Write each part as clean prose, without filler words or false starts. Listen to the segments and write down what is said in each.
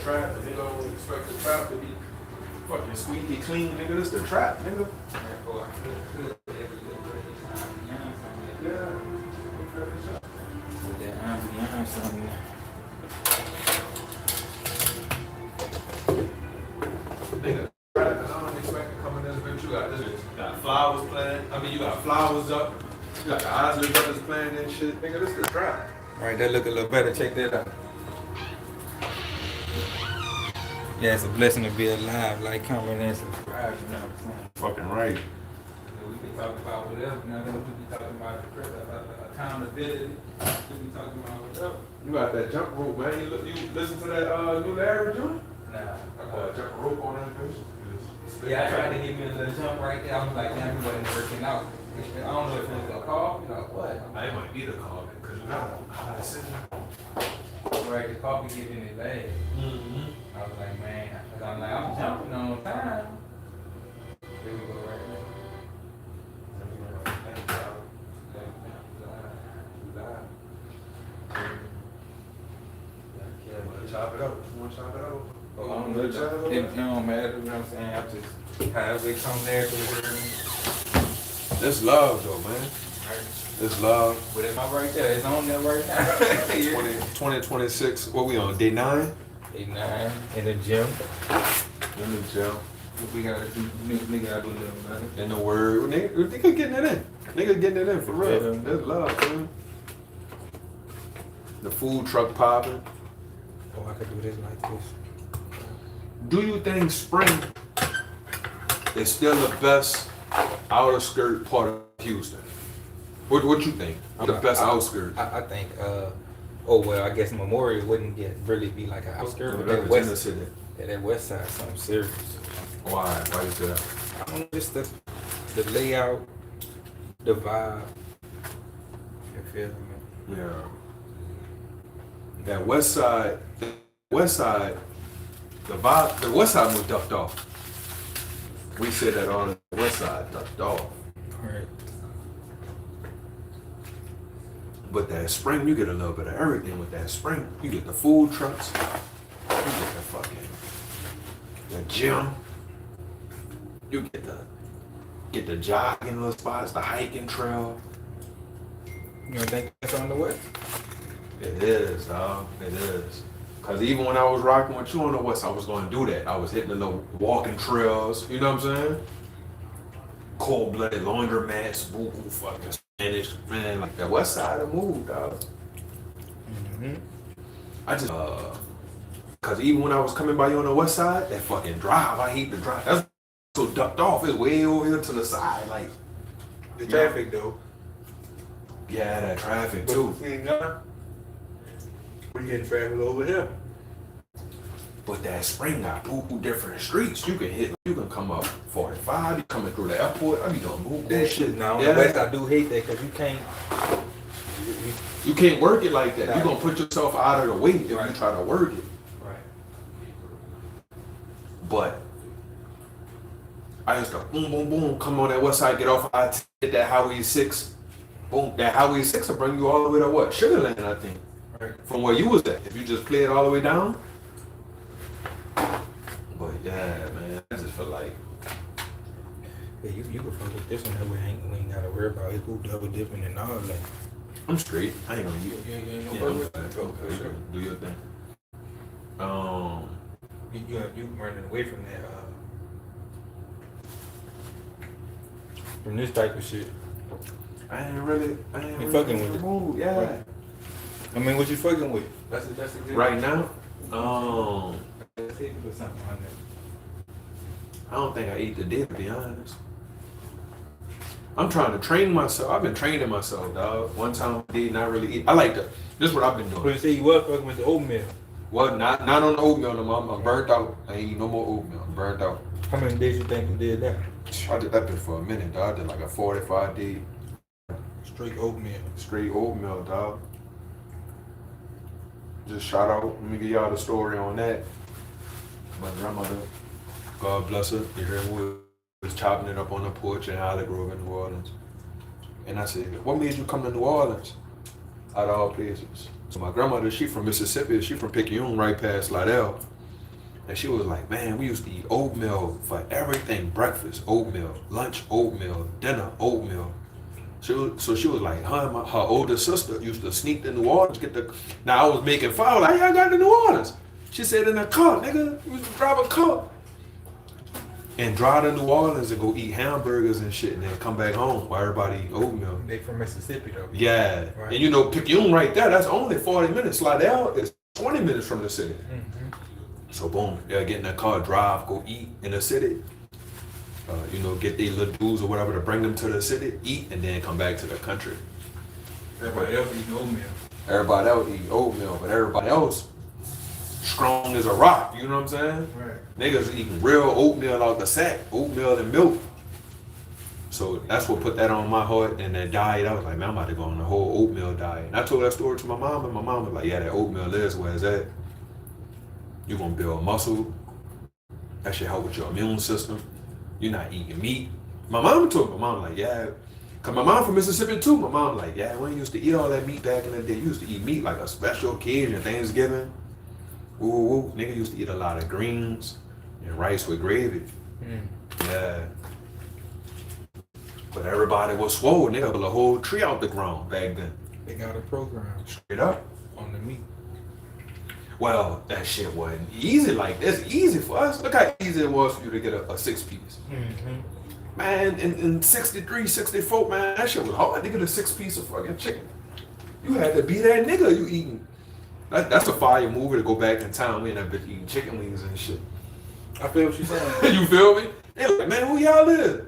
trap, and they don't expect the trap to be fucking squeaky clean, nigga. This the trap, nigga. Yeah. With that ambiance on there. Nigga, I don't expect to come in this bitch. You got this bitch. You got flowers playing. I mean, you got flowers up. You got the Isley Brothers playing and shit. Nigga, this the trap. Right, that look a little better. Check that out. Yeah, it's a blessing to be alive. Like, comment, and subscribe. You know what I'm saying? Fucking right. We can talk about whatever. You know, we be talking about accountability. We be talking about whatever. You got that jump rope, man. You listen to that new Larry joint? Nah. I got a jump rope on that bitch. Yeah, I tried to give me a little jump right there. I was like, damn, we wasn't working out. I don't know if it was a call. You know what? I might need a call because you got to sit down. Right, the coffee giving it bad. Mm-hmm. I was like, man, I'm jumping on time. Here we go right now. Chop it up. You want to chop it up? It don't matter, you know what I'm saying? I just have it come there to It's love, though, man. It's love. But it's not right there. It's on there right now. 2026. What we on? Day 9? Day 9 in the gym. In the gym. We gotta do. Nigga gotta do a little better. In the word. Nigga getting it in. Nigga getting it in for real. Yeah. That's love, man. The food truck popping. Oh, I could do this like this. Do you think spring is still the best outer skirt part of Houston? What you think? The best outskirt? I think. I guess Memorial wouldn't really be like an outskirt, but that west side something serious. Why? Why you say that? I don't know, just the layout, the vibe. You feel me? Yeah. That west side, the west side was ducked off. We said that on the west side ducked off. Right. But that spring, you get a little bit of everything with that spring. You get the food trucks, you get the gym, you get the jogging little spots, the hiking trail. You don't think that's on the west? It is, dog. It is. Cause even when I was rocking with you on the west, I was gonna do that. I was hitting the little walking trails. You know what I'm saying? Cold-blooded laundromats, buku fucking Spanish, man. Like that west side of the move, dog. Mm-hmm. I just cause even when I was coming by you on the west side, that fucking drive, I hate the drive. That's so ducked off. It's way over here to the side, like The traffic though. Yeah, that traffic too. We getting traffic over here. But that spring got poo different streets. You can come up 45, you coming through the airport. I be doing move That shit now. Yeah. The west, I do hate that because you can't. You can't work it like that. You're gonna put yourself out of the way if you Right. try to work it. Right. But I used to boom, boom, boom, come on that west side, get off, I hit that Highway 6. Boom, that Highway 6 will bring you all the way to what? Sugarland, I think. Right. From where you was at. If you just cleared all the way down. But yeah, man, I just feel like Yeah, you can fuck with this one that we ain't gotta worry about it. Who double dipping and all that. I'm straight. I ain't gonna You ain't Yeah, no I'm work fine. with it. Do your thing. You running away from that from this type of shit. I ain't really fucking with it. mood. Yeah. Right. I mean, what you fucking with? That's a good Right now, Let's see if you put something on there. I don't think I eat the dip, to be honest. I'm trying to train myself. I've been training myself, dog. One time I did not really eat. I like to. This is what I've been But doing. you say you was fucking with the oatmeal. Well, not on the oatmeal no more. I'm burnt out. I ain't eat no more oatmeal. I'm burnt out. How many days you think you did that? I did that bit for a minute, dog. I did like a 45 day Straight oatmeal. straight oatmeal, dog. Just shout out. Let me give y'all the story on that. My grandmother, God bless her, you hear me, was chopping it up on the porch in Holly Grove in New Orleans. And I said, what made you come to New Orleans? Out of all places. So my grandmother, she from Mississippi, she from Picayune, right past Slidell. And she was like, man, we used to eat oatmeal for everything. Breakfast, oatmeal. Lunch, oatmeal. Dinner, oatmeal. So she was like, her older sister used to sneak to New Orleans, now I was making fun. I was like, how y'all got to New Orleans? She said, in a car, nigga. We used to drive a car. And drive to New Orleans and go eat hamburgers and shit and then come back home while everybody eat oatmeal. They from Mississippi though. Yeah. Right. And you know, Picayune right there, that's only 40 minutes. Slidell is 20 minutes from the city. Mm-hmm. So boom, they'll get in that car, drive, go eat in the city. You know, get their little dudes or whatever to bring them to the city, eat, and then come back to the country. Everybody else eating oatmeal. Everybody else eat oatmeal, but everybody else strong as a rock, you know what I'm saying? Right. Niggas eating real oatmeal out the sack, oatmeal and milk. So that's what put that on my heart and that diet. I was like, man, I'm about to go on the whole oatmeal diet. And I told that story to my mom, and my mom was like, yeah, that oatmeal is where it's at. You're gonna build muscle. That should help with your immune system. You're not eating meat. My mom told my mom, like, yeah. Cause my mom from Mississippi too. My mom like, yeah, we used to eat all that meat back in the day. You used to eat meat like a special occasion, Thanksgiving. Ooh, nigga used to eat a lot of greens and rice with gravy. Yeah. But everybody was swole. Nigga pulled a whole tree out the ground back then. They got a program Straight up. on the meat. Well, that shit wasn't easy like this. Easy for us. Look how easy it was for you to get a 6-piece. Mm-hmm. Man, in 63, 64, man, that shit was hard to get a 6-piece of fucking chicken. You had to be that nigga you eating. That's a fire movie to go back in time. We ain't been eating chicken wings and shit. I feel what you're saying. You feel me? They like, man, who y'all is?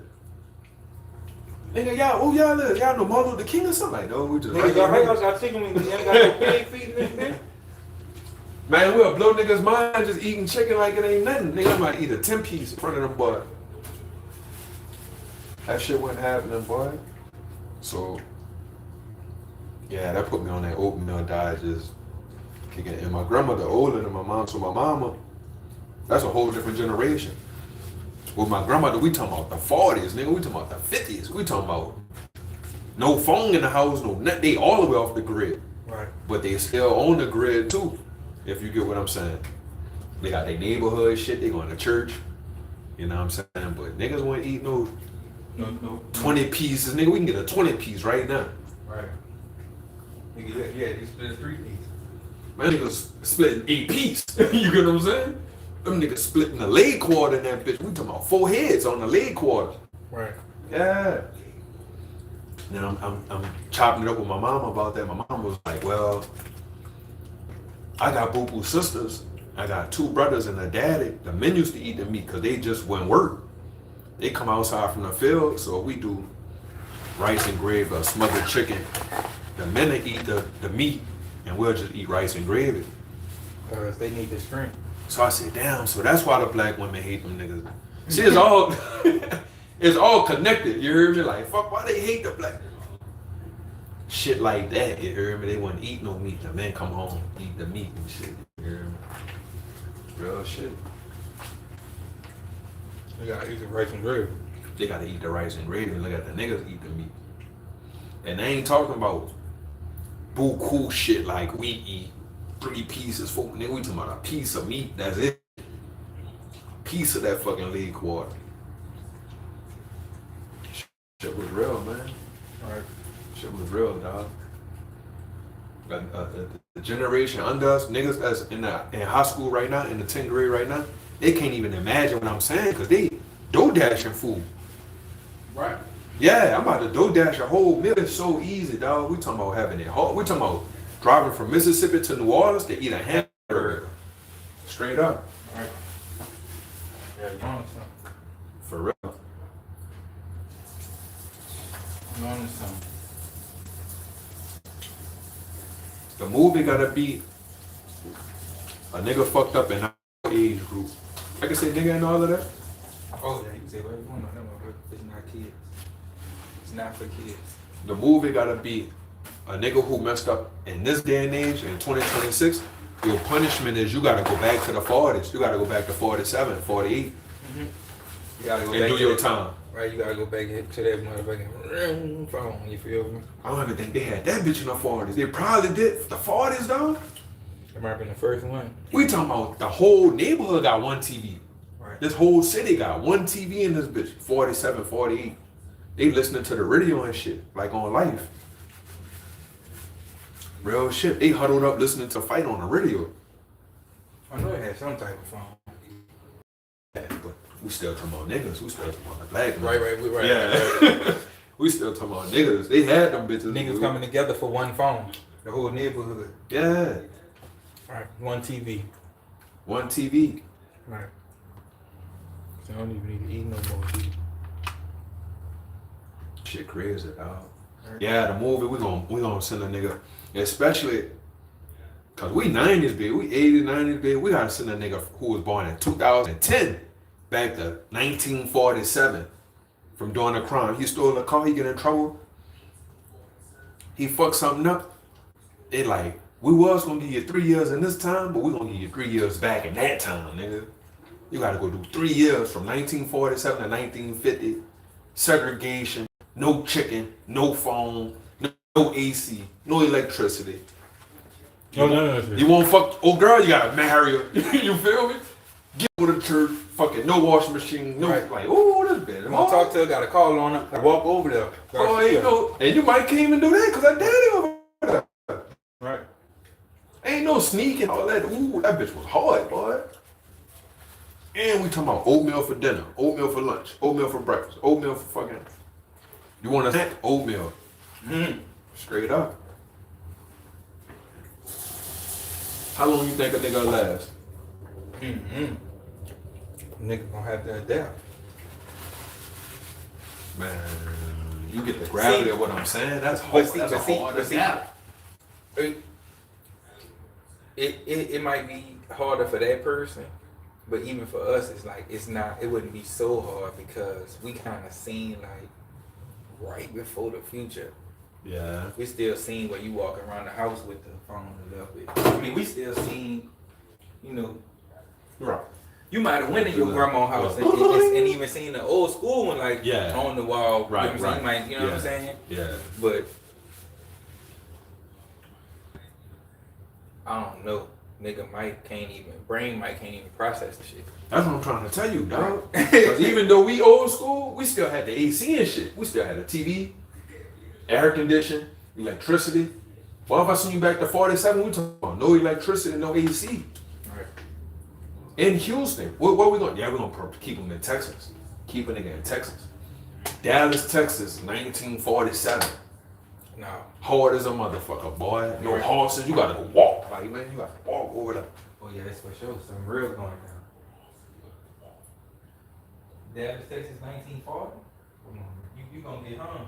Nigga, who y'all is? Y'all know Martin Luther King or something? Like, no, we just... Nigga, y'all got chicken wings. You ain't got no pig feet in this bitch. Man, we'll blow niggas' mind just eating chicken like it ain't nothing. Nigga, I might eat a 10-piece in front of them, boy. That shit wasn't happening, boy. So, yeah, that put me on that oatmeal diet, just kicking it. And my grandmother older than my mom, so my mama, that's a whole different generation. With my grandmother, we talking about the 40s, nigga. We talking about the 50s. We talking about no phone in the house, no net. They all the way off the grid. Right. But they still on the grid too, if you get what I'm saying. They got their neighborhood shit. They going to church. You know what I'm saying? But niggas want to eat no 20 pieces. Nigga, we can get a 20-piece right now. Right. Nigga, yeah, you split a 3-piece. Man, niggas splitting 8 piece. You get what I'm saying? Them niggas splitting the leg quarter in that bitch. We talking about 4 heads on the leg quarter. Right. Yeah. Now I'm chopping it up with my mom about that. My mom was like, well, I got boo-boo sisters. I got 2 brothers and a daddy. The men used to eat the meat because they just wouldn't work. They come outside from the field, so we do rice and gravy or smothered chicken. The men that eat the meat, and we'll just eat rice and gravy. Because they need the strength. So I said, damn, so that's why the black women hate them niggas. See, it's all it's all connected, you hear me? Like, fuck, why they hate the black? Shit like that, you hear me? They wouldn't eat no meat. The men come home, eat the meat and shit, you hear me? Real shit. You gotta eat the rice and gravy. They gotta eat the rice and gravy and look at the niggas eat the meat. And they ain't talking about buku shit like we eat 3 pieces, 4. Nigga, we talking about a piece of meat, that's it. Piece of that fucking leg quarter. Shit was real, man. Right. Shit was real, dog. The generation under us, niggas that's in high school right now, in the 10th grade right now, they can't even imagine what I'm saying because they DoorDashing food. Right. Yeah, I'm about to DoorDash a whole meal. It's so easy, dog. We talking about having it hard. We talking about driving from Mississippi to New Orleans to eat a hamburger. Straight up. Right. Yeah, you're on something. For real. You're on something. The movie gotta be a nigga fucked up in our age group. I can say nigga and all of that. Oh, yeah, you can say whatever you want on that one, but it's not kids. It's not for kids. The movie gotta be a nigga who messed up in this day and age in 2026. Your punishment is you gotta go back to the 40s. You gotta go back to 47, 48. Mm-hmm. You gotta go And back do to your that- time. Right, you gotta go back to that motherfucking phone, you feel me? I don't even think they had that bitch in the 40s. They probably did. The 40s, though? It might have been the first one. We talking about the whole neighborhood got one TV. Right. This whole city got one TV in this bitch. 47, 48. They listening to the radio and shit, like on life. Real shit. They huddled up listening to Fight on the radio. I know it had some type of phone. Yeah, but we still talking about niggas. We still talking about the black men. Right. Yeah. We still talking about niggas. They had them bitches. Niggas coming together for one phone. The whole neighborhood. Yeah. Right. One TV. One TV. Right. So I don't even need to eat no more TV. Shit crazy, dog. Right. Yeah, the movie we gonna send a nigga, especially cause we 90s baby, we 80s, 90s baby. We gotta send a nigga who was born in 2010 back to 1947 from doing a crime. He stole a car. He get in trouble. He fucked something up. They like, we was gonna give you 3 years in this time, but we gonna give you 3 years back in that time, nigga. You gotta go do 3 years from 1947 to 1950. Segregation, no chicken, no phone, no AC, no electricity. No. You won't fuck old girl, you gotta marry her. You feel me? Get with a church, fucking no washing machine, no like, oh, this bitch. I'm gonna talk to her, got a call on her, I walk over there. Oh, ain't no, and you might can't even do that because I daddy over there. Right. Ain't no sneaking, all that. Ooh, that bitch was hard, boy. And we talking about oatmeal for dinner, oatmeal for lunch, oatmeal for breakfast, oatmeal for fucking. You want a snack? Oatmeal. Straight up. How long you think a nigga last? Nigga gonna have to adapt. Man, you get the gravity of what I'm saying. That's hard. That's a hard adapt. It might be harder for that person, but even for us, it's like it wouldn't be so hard because we kind of seen like right before the future. Yeah. We still seen where you walk around the house with the phone a little bit. I mean, we still seen, you know. Right. You might have went in your grandma's house and even seen the old school one like on the wall. Right. You know what I'm saying? You know what I'm saying? Yeah. But I don't know. Nigga brain might can't even process the shit. That's what I'm trying to tell you, dog. Because even though we old school, we still had the AC and shit. We still had a TV, air conditioning, electricity. Well, if I seen you back to 47, we talking about no electricity, no AC. Right. In Houston, what we going? Yeah, we're gonna keep them in Texas. Keep a nigga in Texas. Dallas, Texas, 1947. No. Hard as a motherfucker, boy. No horses. You gotta go walk. Like, man, you gotta walk over there. Oh, yeah, that's for sure. Something real going down. Dallas, Texas, 1940? You gonna get hung.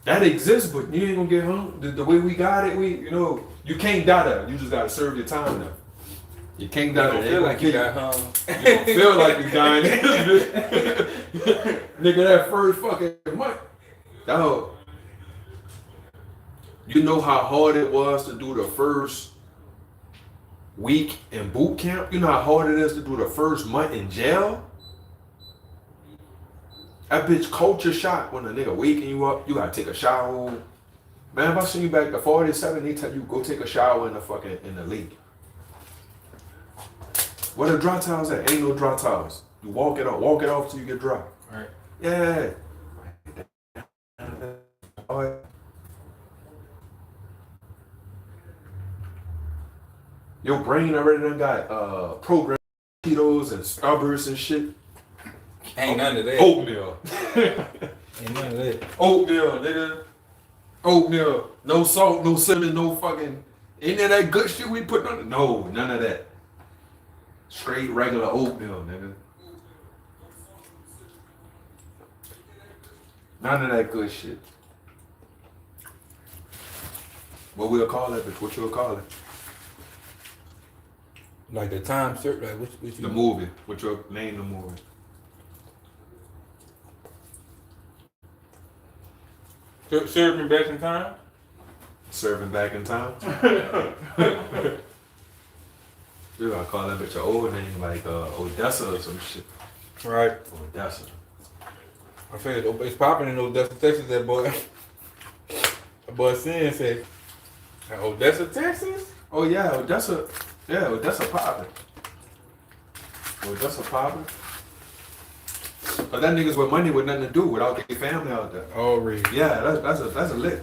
That exists, but you ain't gonna get hung. The way we got it, you can't die there. You just gotta serve your time there. You can't die there. You feel like you got hung. You don't feel like you dying. Nigga, that first fucking month. Dog. You know how hard it was to do the first week in boot camp? You know how hard it is to do the first month in jail? That bitch culture shock when a nigga waking you up, you gotta take a shower. Man, if I see you back to 47, they tell you go take a shower in the lake. Where the dry towels at? Ain't no dry towels. You walk it off till you get dry. Right. Yeah. Your brain already done got programmed Cheetos and Starbursts and shit. Ain't none of that. Oatmeal. Ain't none of that. Oatmeal, nigga. Oatmeal. No salt, no cinnamon, no fucking. Ain't that good shit we put on it? No, none of that. Straight regular oatmeal, nigga. None of that good shit. What we'll call it, bitch? What you'll call it? Like the time, like which the movie. What you'll name the movie? Serving back in time? Serving back in time? You gotta call that bitch an old name like Odessa or some shit. Right. Odessa. I figured it's popping in Odessa, Texas, that boy. That boy Sin said, Odessa, Texas? Oh yeah, Odessa popping. Odessa popping. But that niggas with money with nothing to do without their family out there. Already. Yeah, that's a lick.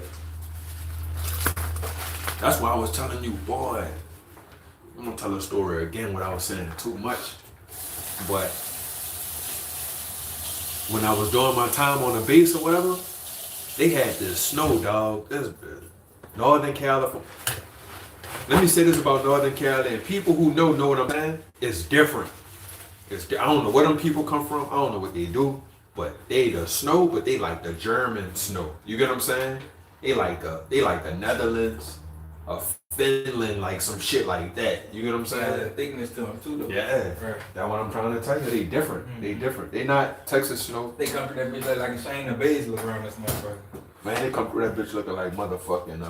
That's why I was telling you, boy. I'm gonna tell a story again without saying too much. But when I was doing my time on the base or whatever, they had this snow, dog. This Northern California. Let me say this about Northern California, and people who know what I'm saying. It's different. I don't know where them people come from. I don't know what they do, but they the snow, but they like the German snow. You get what I'm saying? They like the Netherlands, Finland, like some shit like that. You get what I'm saying? Yeah, the thickness to them too, though. Yeah, right. That's what I'm trying to tell you. They different. Mm-hmm. They different. They not Texas snow. They come through that bitch like a Shane of Bays look around this motherfucker. Man, they come through that bitch looking like motherfucking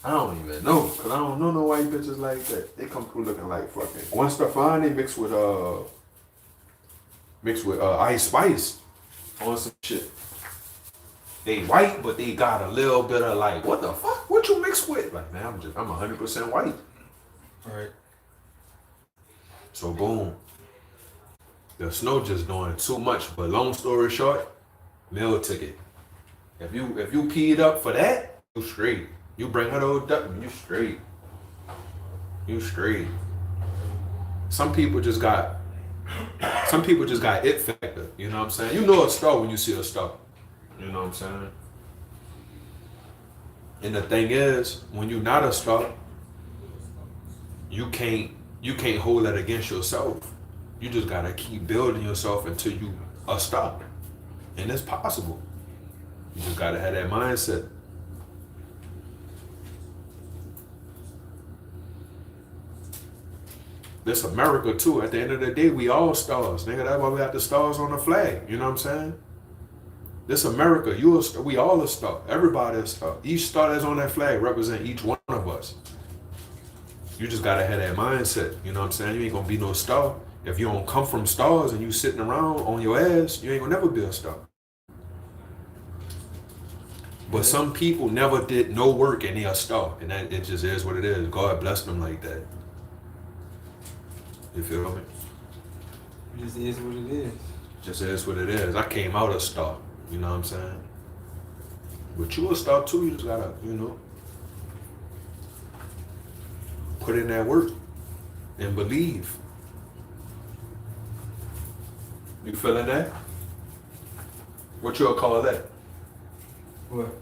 I don't even know, cause I don't know no white bitches like that. They come through looking like fucking Gwen Stefani mixed with Ice Spice on some shit. They white, but they got a little bit of like, what the fuck? What you mix with? Like, man, I'm 100% white. All right. So boom, the snow just doing too much. But long story short, meal ticket. If you peed up for that, you straight. You bring her to duck, you straight. You straight. Some people just got it factor. You know what I'm saying? You know a star when you see a star. You know what I'm saying? And the thing is, when you're not a star, you can't hold that against yourself. You just gotta keep building yourself until you a star. And it's possible. You just gotta have that mindset. This America too. At the end of the day, we all stars, nigga. That's why we got the stars on the flag. You know what I'm saying? This America, we all a star. Everybody a star. Each star that's on that flag represent each one of us. You just gotta have that mindset. You know what I'm saying? You ain't gonna be no star if you don't come from stars and you sitting around on your ass. You ain't gonna never be a star. But some people never did no work and they a star, and that it just is what it is. God bless them like that. You feel me? It just is what it is. Just is what it is. I came out a star. You know what I'm saying? But you a star too. You just gotta, put in that work and believe. You feeling that? What you'll call that? What?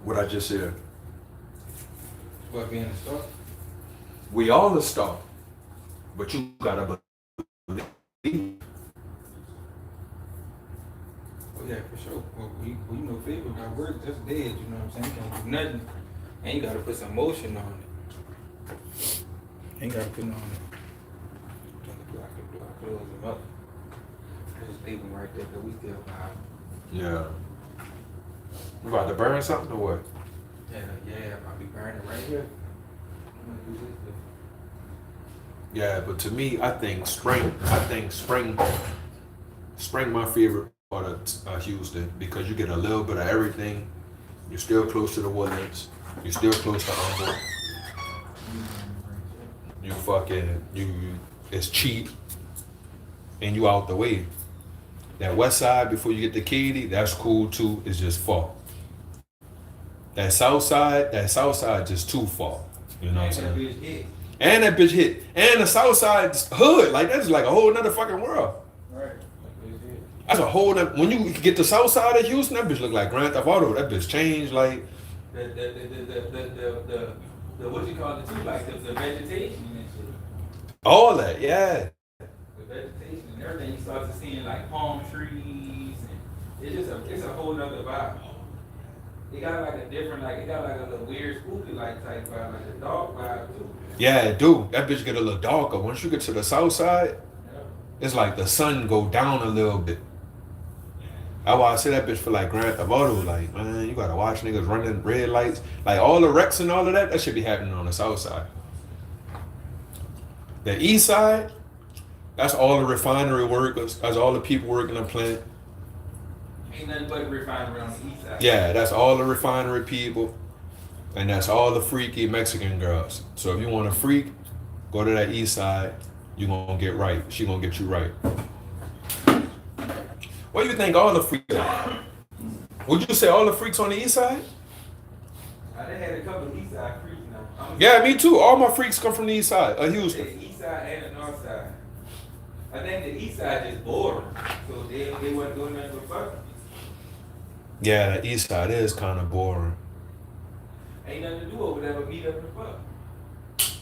What I just said. What, being a star? We all a star. But you gotta believe. Oh yeah, for sure. Well, you know, people got work just dead. You know what I'm saying? You can't do nothing, and you gotta put some motion on it. Ain't gotta put on it. Close them up. Just leave them right there, but we still alive. Yeah. You about to burn something or what? Yeah, I'll be burning right here. I'm gonna do this. Yeah, but to me, I think spring my favorite part of Houston, because you get a little bit of everything. You're still close to the Woodlands. You're still close to Humboldt. It's cheap, and you out the way. That west side before you get to Katy, that's cool too. It's just far. That south side just too far. You know what I'm saying? And that bitch hit. And the south side hood. Like, that's like a whole nother fucking world. Right. That's a whole nother. When you get the south side of Houston, that bitch look like Grand Theft Auto. That bitch changed like. The what you call it too, like the vegetation and shit. All that, yeah. The vegetation and everything, you start to seeing like palm trees, and it's a whole nother vibe. It got like a different, it got like a little weird spooky type vibe, like a dog vibe too. Yeah, it do. That bitch get a little darker. Once you get to the south side, it's like the sun go down a little bit. That's why I say that bitch feel like Grand Theft Auto. Like, man, you gotta watch niggas running red lights. Like, all the wrecks and all of that should be happening on the south side. The east side, that's all the refinery workers. That's all the people working the plant. Ain't nothing but a refinery on the east side. Yeah, that's all the refinery people. And that's all the freaky Mexican girls. So if you want a freak, go to that east side. You gonna get right. She gonna get you right. What do you think all the freaks are? Would you say all the freaks on the east side? I done had a couple of east side freaks now. Yeah, me too. All my freaks come from the east side of Houston. The east side and the north side. I think the east side is boring. So they wasn't doing nothing but fucking. Yeah, the east side is kind of boring. Ain't nothing to do over there but meet up and fuck.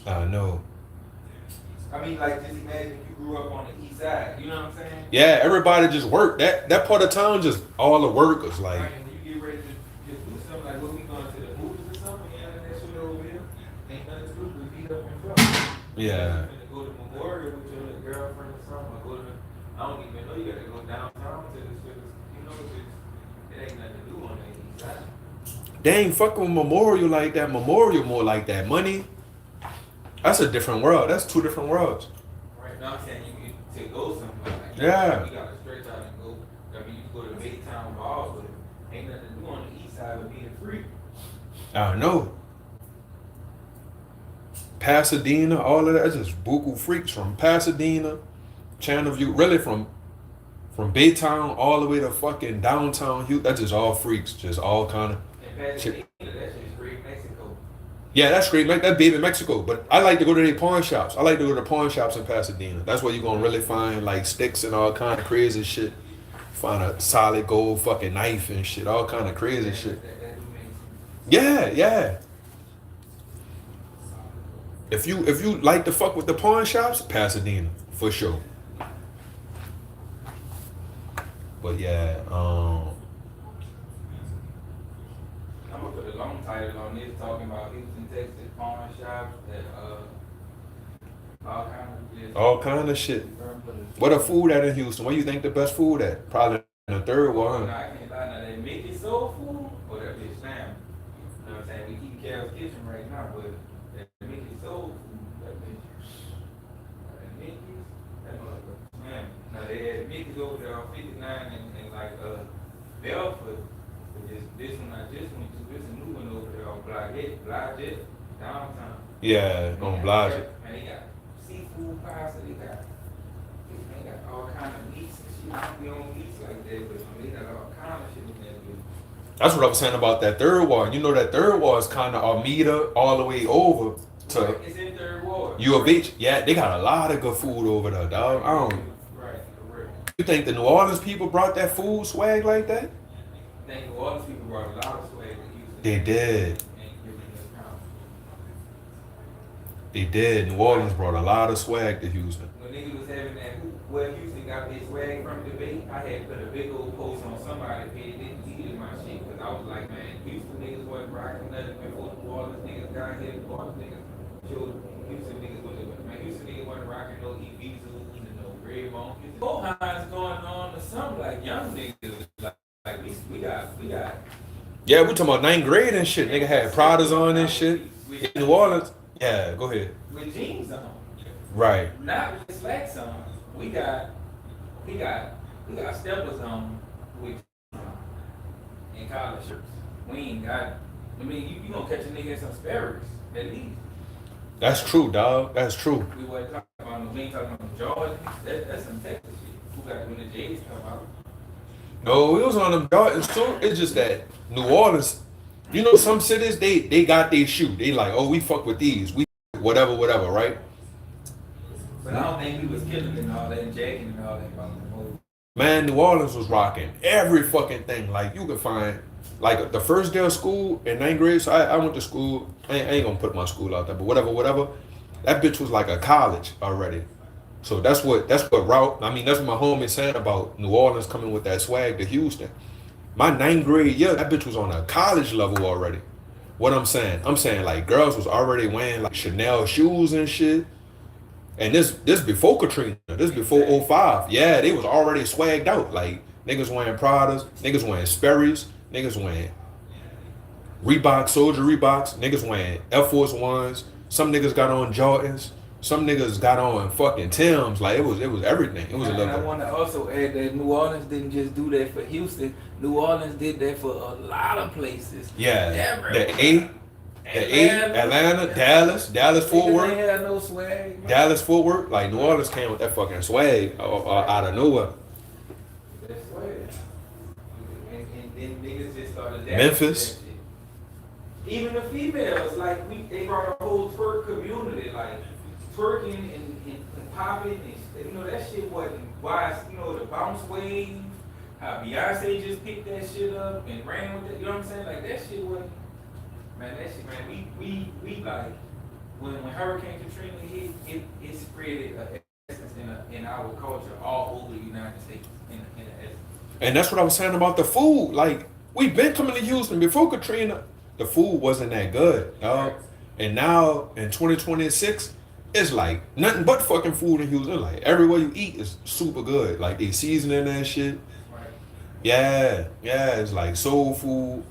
I know. I mean, like, just imagine if you grew up on the east side. You know what I'm saying? Yeah, everybody just work. That part of town just all the workers like. Right, and you get ready to just do something like, what we going to the movies or something? Yeah, that shit over here. Ain't nothing to do but meet up and fuck. Yeah. Go to Memorial with your girlfriend or something. Or go to, I don't even know, you gotta go downtown to this shit. You know, it ain't nothing to do on the east side. They ain't fucking with Memorial like that. Memorial more like that. Money. That's a different world. That's two different worlds. Right now, I'm saying you get to go somewhere. Like, Yeah. You gotta stretch out and go. I mean, you go to Baytown Mall, but ain't nothing to do on the east side but being free. I know. Pasadena, all of that. That's just buku freaks from Pasadena, Channelview, really from Baytown all the way to fucking downtown Houston. That's just all freaks. Just all kind of. And Pasadena, that's just straight Mexico. Yeah, that's great. That's baby Mexico. But I like to go to their pawn shops. I like to go to the pawn shops in Pasadena. That's where you're going to really find like sticks and all kind of crazy shit. Find a solid gold fucking knife and shit. All kind of crazy shit. Yeah, yeah. If you like to fuck with the pawn shops, Pasadena, for sure. But yeah, I'm gonna put a long title on this talking about Houston, Texas pawn shops that all kind of shit. What a food at in Houston? Where you think the best food at? Probably in the third one. No, I can't lie. Now they make it soul food or that bitch Sam. You know what I'm saying? We keep Kelz Kitchen right now, but they make it soul food. That bitch. Mickey's, that motherfucker. Man, now they had Mickey's over there on 59 and like Belford. This one I just went to. This a new one over there on Blodgett, downtown. Yeah, on Blodgett. And they got seafood pasta. They got all kind of meats and shit. We don't meats like that, but they got all kind of shit in there. That's what I was saying about that third wall. You know that third wall is kind of Armida all the way over to Right, it's in third ward. U of H. Yeah, they got a lot of good food over there, dog. I don't. Right, correct. You think the New Orleans people brought that food swag like that? I think New Orleans people brought a lot of swag to Houston. They did. And giving us pounds. They did. New Orleans brought a lot of swag to Houston. When niggas was having that, where Houston got their swag from debate, I had put a big old post on somebody page didn't see my shit because I was like, man, Houston niggas wasn't rocking nothing before the New Orleans niggas got here. New Orleans niggas showed Houston niggas wasn't, man, Houston niggas wasn't rocking no Ibiza and no Red Bone. Bohan's going on to something like young niggas. Like we got. Yeah, we talking about ninth grade and shit. Nigga had Pradas on and shit. In New Orleans. Yeah, go ahead. With jeans on. Right. Not with slacks on. We got steppers on with jeans on and collar shirts. We ain't got. I mean, you gonna catch a nigga in some Sperry's at least. That's true, dog. That's true. We wasn't talking about. We ain't talking about Jordan. That's some Texas shit. Who got when the J's come out? No, it was on them Jordans too. It's just that New Orleans, you know, some cities they got their shoe. They like, oh, we fuck with these. We whatever, right? But I don't think we was killing and all that and jacking and all that about the move. Man, New Orleans was rocking every fucking thing. Like you could find, like the first day of school in ninth grade. So I went to school. I ain't gonna put my school out there, but whatever. That bitch was like a college already. So that's what that's what my homie saying about New Orleans coming with that swag to Houston. My ninth grade year, that bitch was on a college level already. What I'm saying like girls was already wearing like Chanel shoes and shit. And this before Katrina, this before 05. Yeah, they was already swagged out. Like niggas wearing Pradas, niggas wearing Sperry's, niggas wearing Reebok, Soldier Reeboks, niggas wearing Air Force Ones. Some niggas got on Jordans. Some niggas got on fucking Timbs. Like it was everything. It was a And I little. want to also add that New Orleans didn't just do that for Houston. New Orleans did that for a lot of places. Yeah, Everywhere. the A. The 8, Atlanta, Dallas, Fort Niggas Worth. ain't had no swag, man. Dallas, Fort Worth, like New Orleans came with that fucking swag out of nowhere. That's swag. And then niggas just started that. Memphis. That shit. Even the females, like they brought a whole twerk community, like twerking and popping, and you know that shit wasn't wise. You know the bounce wave, how Beyonce just picked that shit up and ran with it. You know what I'm saying? Like that shit wasn't. Man, that shit, man. We like when Hurricane Katrina hit, it spread an essence in our culture all over the United States. In the essence. And that's what I was saying about the food. Like, we've been coming to Houston before Katrina. The food wasn't that good, dog. Right. And now in 2026, it's like nothing but fucking food in Houston. Like everywhere you eat is super good. Like they seasoning that shit. Right. Yeah, it's like soul food.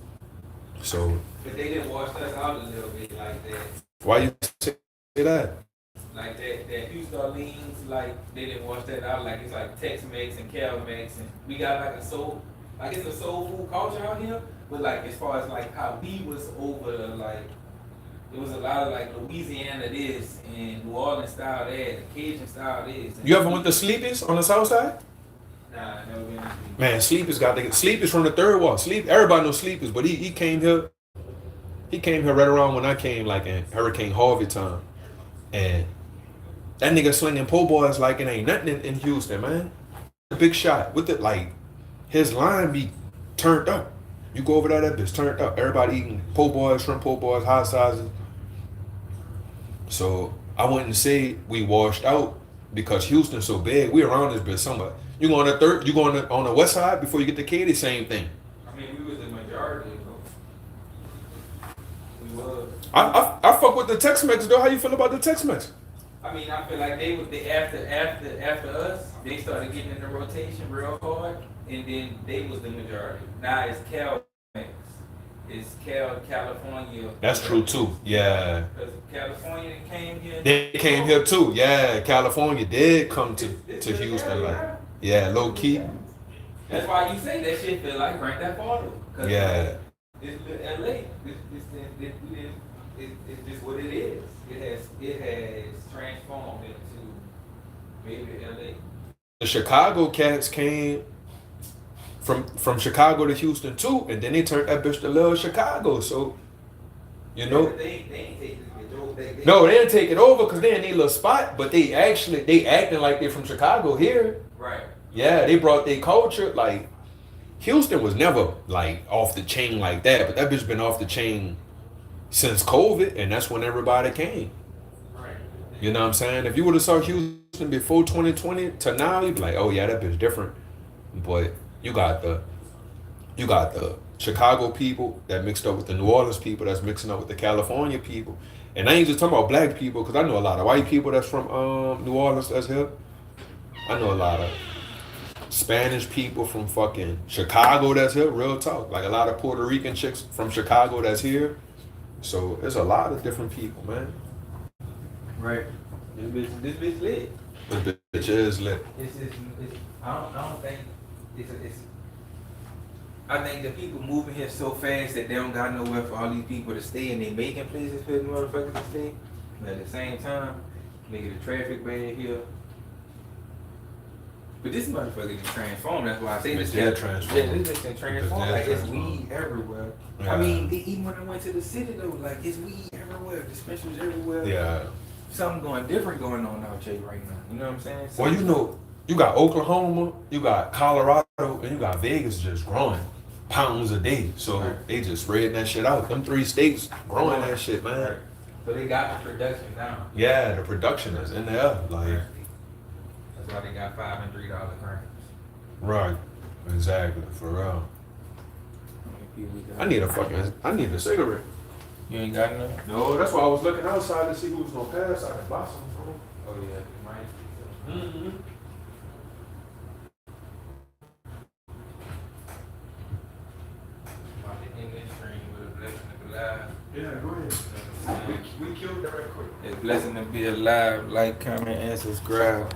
So. But they didn't wash us out a little bit like that. Why you say that? Like that Houston leans, like they didn't wash that out. Like it's like Tex-Mex and Cal-Mex, and we got like it's a soul food culture out here. But like as far as like how we was over like it was a lot of like Louisiana this and New Orleans style that, the Cajun style this. You ever went to Sleepy's on the south side? Nah, I never been to Sleepy's. Man, Sleepy's from the third wall. Everybody knows Sleepy's, but he came here. He came here right around when I came, like in Hurricane Harvey time, and that nigga slinging po' boys like it ain't nothing in Houston, man. A big shot with it, like his line be turned up. You go over there, that bitch turned up. Everybody eating po' boys, shrimp po' boys, hot sizes. So I wouldn't say we washed out because Houston's so big. We around this bitch somewhere. You go on the third, you go on the west side before you get to Katy, same thing. I mean, we was the majority. I fuck with the Tex-Mex though. How you feel about the Tex-Mex? I mean, I feel like after us, they started getting in the rotation real hard, and then they was the majority. Now it's Cal-Mex. It's California. That's true too. Yeah. Because California came here. They came here too. Yeah, California did come to Houston, like low key. That's why you say that shit feel like Grand Theft Auto. Yeah. It's LA. It's just what it is. It has transformed into maybe LA. The Chicago cats came from Chicago to Houston too, and then they turned that bitch to Little Chicago. So, you know. They ain't take it over. No, they didn't take it over because they in their little spot, but they acting like they're from Chicago here. Right. Yeah, they brought their culture. Like Houston was never like off the chain like that, but that bitch been off the chain since COVID, and that's when everybody came. Right. You know what I'm saying? If you would have saw Houston before 2020 to now, you'd be like, oh yeah, that bitch different. But you got the Chicago people that mixed up with the New Orleans people that's mixing up with the California people. And I ain't just talking about black people, because I know a lot of white people that's from New Orleans that's here. I know a lot of Spanish people from fucking Chicago that's here, real talk. Like a lot of Puerto Rican chicks from Chicago that's here. So there's a lot of different people, man. Right. This bitch lit. This bitch is lit. I don't think it's. I think the people moving here so fast that they don't got nowhere for all these people to stay, and they making places for the motherfuckers to stay. But at the same time, nigga, the traffic bad here. But this motherfucker is transformed. That's why I say this. Yeah, transformed. Yeah, this bitch transformed. Like it's weed everywhere. Yeah. I mean, even when I went to the city though, like it's weed everywhere. Dispensaries everywhere. Yeah. Something different going on out here right now. You know what I'm saying? So, well, you know, you got Oklahoma, you got Colorado, and you got Vegas just growing pounds a day. So right. They just spreading that shit out. Them 3 states growing that shit, man. Right. So they got the production down. Yeah, the production is in there. Like that's why they got $5 and $3 grams. Right. Exactly. For real. I need a cigarette. You ain't got none? No, that's why I was looking outside to see who was gonna pass. I could buy some from him. Oh yeah, you might. Mm-hmm. About to end this stream with a blessing to be alive. Yeah, go ahead. We killed that right quick. It's a blessing to be alive. Like, comment, and subscribe.